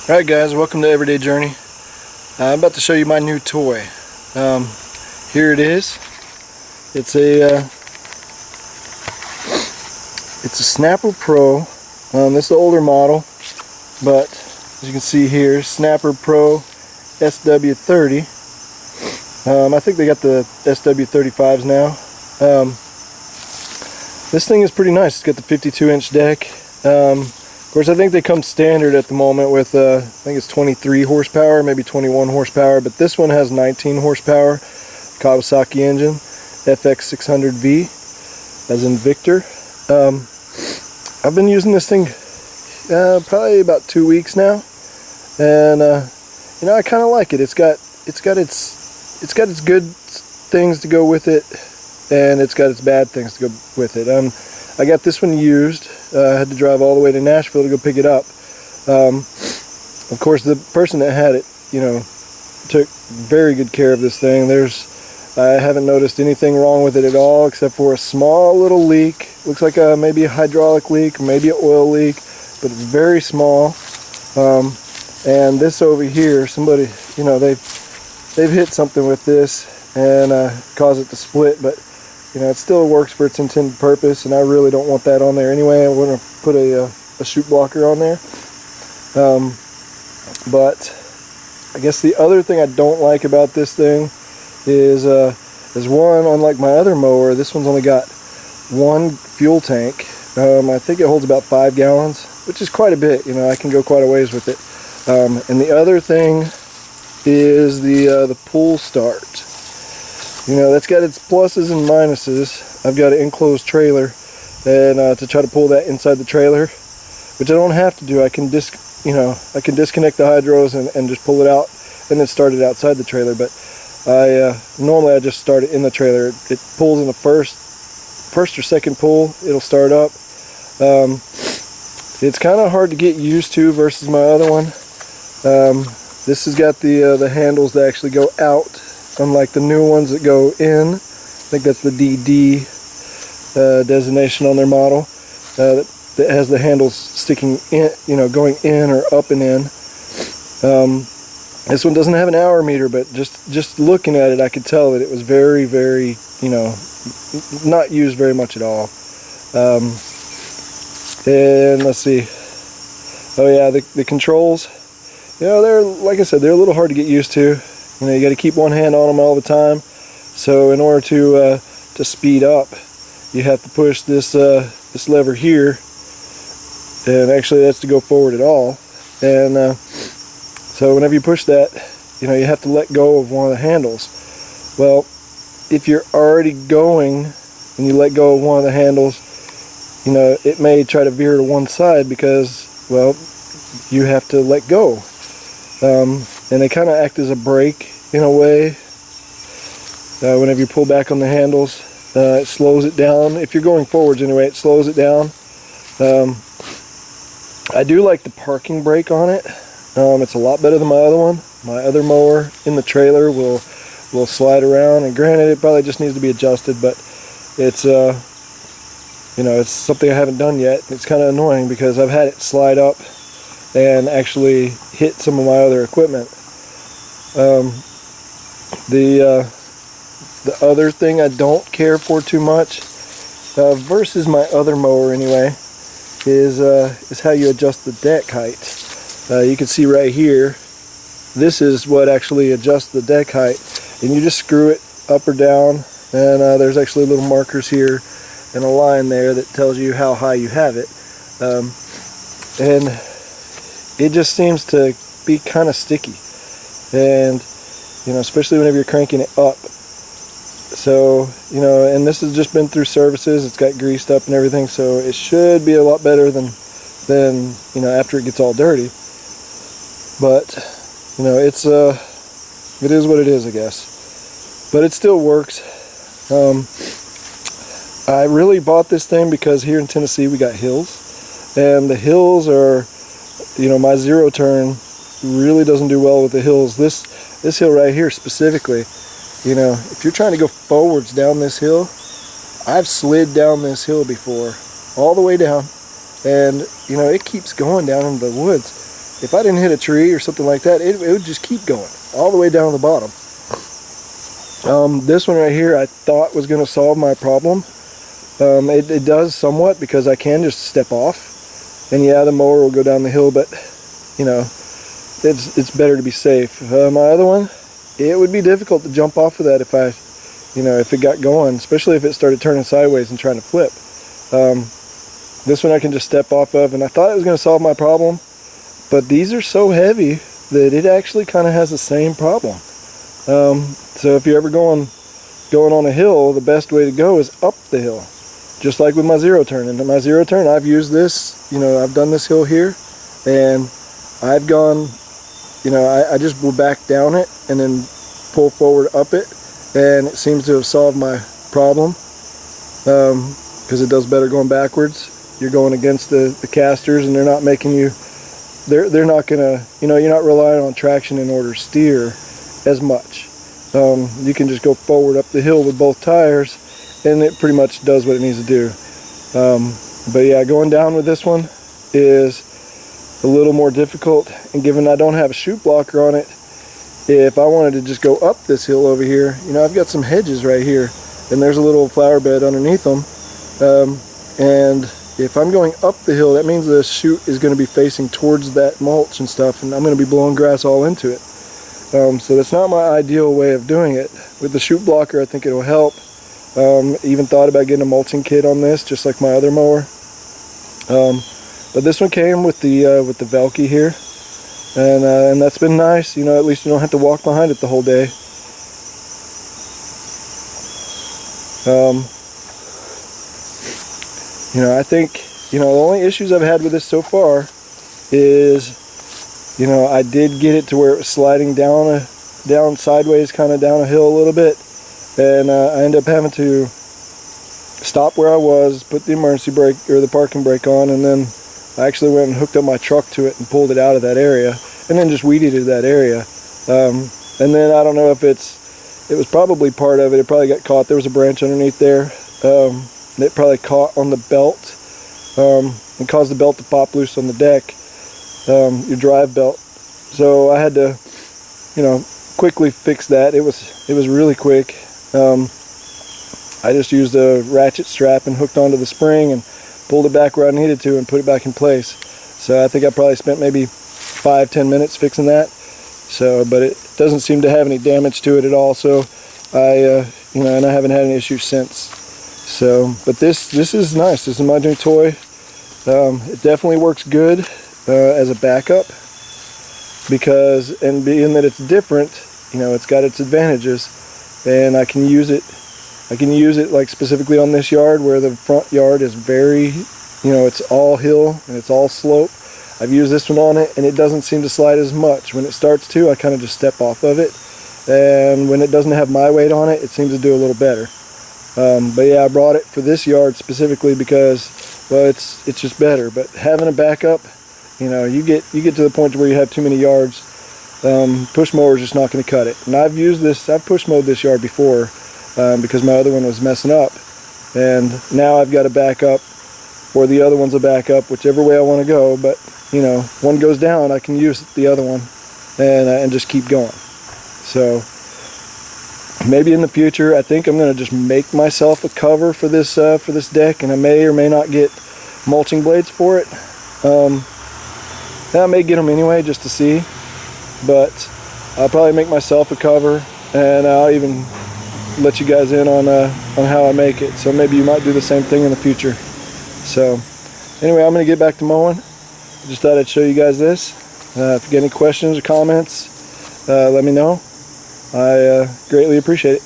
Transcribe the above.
Alright guys, welcome to Everyday Journey. I'm about to show you my new toy. Here it is. It's a Snapper Pro. This is the older model, but as you can see here, Snapper Pro SW30. I think they got the SW35s now. This thing is pretty nice. It's got the 52-inch deck. Of course, I think they come standard at the moment with, I think it's 23 horsepower, maybe 21 horsepower, but this one has 19 horsepower, Kawasaki engine, FX600V, as in Victor. I've been using this thing probably about 2 weeks now, and you know, I kind of like it. It's got its good things to go with it, and it's got its bad things to go with it. I got this one used. I had to drive all the way to Nashville to go pick it up. Of course, the person that had it, you know, took very good care of this thing. I haven't noticed anything wrong with it at all, except for a small little leak. Looks like maybe a hydraulic leak, maybe an oil leak, but it's very small. And this over here, somebody, you know, they've hit something with this and caused it to split, but you know, it still works for its intended purpose, and I really don't want that on there anyway. I want to put a chute blocker on there. But I guess the other thing I don't like about this thing is one, unlike my other mower, this one's only got one fuel tank. I think it holds about 5 gallons, which is quite a bit. You know, I can go quite a ways with it. And the other thing is the pull start. You know, that's got its pluses and minuses. I've got an enclosed trailer, and to try to pull that inside the trailer, which I don't have to do. I can disconnect the hydros and just pull it out and then start it outside the trailer. But normally I just start it in the trailer. It pulls in the first or second pull. It'll start up. It's kind of hard to get used to versus my other one. This has got the handles that actually go out, unlike the new ones that go in. I think that's the DD designation on their model, that has the handles sticking in, you know, going in or up and in. This one doesn't have an hour meter, but just looking at it, I could tell that it was very, very, you know, not used very much at all. And let's see. Oh yeah, the controls. You know, they're, like I said, they're a little hard to get used to. You know, you got to keep one hand on them all the time. So in order to speed up, you have to push this lever here, and actually that's to go forward at all. And so whenever you push that, you know, you have to let go of one of the handles. Well, if you're already going and you let go of one of the handles, you know, it may try to veer to one side because, well, you have to let go. And they kind of act as a brake in a way. Whenever you pull back on the handles, it slows it down. If you're going forwards anyway, it slows it down. I do like the parking brake on it. It's a lot better than my other one. My other mower in the trailer will slide around, and granted, it probably just needs to be adjusted, but it's you know, it's something I haven't done yet. It's kind of annoying because I've had it slide up and actually hit some of my other equipment. The other thing I don't care for too much, versus my other mower anyway, is how you adjust the deck height. You can see right here, this is what actually adjusts the deck height, and you just screw it up or down, and there's actually little markers here and a line there that tells you how high you have it. And it just seems to be kind of sticky, and you know, especially whenever you're cranking it up. So, you know, and this has just been through services. It's got greased up and everything, so it should be a lot better than you know, after it gets all dirty. But you know, it is what it is, I guess. But it still works. I really bought this thing because here in Tennessee we got hills, and the hills are, you know, my zero turn really doesn't do well with the hills. This hill right here specifically, you know, if you're trying to go forwards down this hill, I've slid down this hill before, all the way down, and you know, it keeps going down into the woods. if I didn't hit a tree or something like that, it would just keep going all the way down to the bottom. This one right here I thought was going to solve my problem. It does somewhat, because I can just step off, and yeah, the mower will go down the hill, but you know, it's better to be safe. My other one, it would be difficult to jump off of that if it got going, especially if it started turning sideways and trying to flip. This one I can just step off of, and I thought it was going to solve my problem, but these are so heavy that it actually kind of has the same problem. So if you're ever going on a hill, the best way to go is up the hill, just like with my zero turn. And in my zero turn, I've used this, I've done this hill here, and I've gone, I just will back down it and then pull forward up it, and it seems to have solved my problem, because it does better going backwards. You're going against the casters, and they're not making you, they're not gonna, you're not relying on traction in order to steer as much. You can just go forward up the hill with both tires, and it pretty much does what it needs to do. But yeah, going down with this one is a little more difficult, and given I don't have a chute blocker on it, if I wanted to just go up this hill over here, I've got some hedges right here, and there's a little flower bed underneath them, and if I'm going up the hill, that means the chute is going to be facing towards that mulch and stuff, and I'm going to be blowing grass all into it. So that's not my ideal way of doing it. With the chute blocker, I think it'll help. Even thought about getting a mulching kit on this, just like my other mower. But this one came with the Velke here, and that's been nice. At least you don't have to walk behind it the whole day. I think the only issues I've had with this so far is, I did get it to where it was sliding down sideways, kind of down a hill a little bit, and I ended up having to stop where I was, put the emergency brake or the parking brake on, and then I actually went and hooked up my truck to it and pulled it out of that area, and then just weeded that area. And then I don't know if it was probably part of it. It probably got caught. There was a branch underneath there. It probably caught on the belt, and caused the belt to pop loose on the deck, your drive belt. So I had to, quickly fix that. It was really quick. I just used a ratchet strap and hooked onto the spring and pulled it back where I needed to and put it back in place. So I think I probably spent maybe 5-10 minutes fixing that. So, but it doesn't seem to have any damage to it at all. So and I haven't had any issues since. So, but this is nice. This is my new toy. It definitely works good as a backup, and being that it's different, it's got its advantages, and I can use it like specifically on this yard where the front yard is very, it's all hill and it's all slope. I've used this one on it, and it doesn't seem to slide as much. When it starts to, I kind of just step off of it, and when it doesn't have my weight on it, it seems to do a little better. But yeah, I brought it for this yard specifically because, well, it's just better. But having a backup, you get to the point where you have too many yards, push mower is just not going to cut it. And I've push mowed this yard before, because my other one was messing up, and now I've got a backup, or the other one's a backup, whichever way I want to go. But one goes down, I can use the other one, and just keep going. So maybe in the future, I think I'm going to just make myself a cover for this deck, and I may or may not get mulching blades for it. I may get them anyway just to see, but I'll probably make myself a cover, and I'll even let you guys in on how I make it. So maybe you might do the same thing in the future. So anyway, I'm going to get back to mowing. Just thought I'd show you guys this. If you get any questions or comments, let me know. I greatly appreciate it.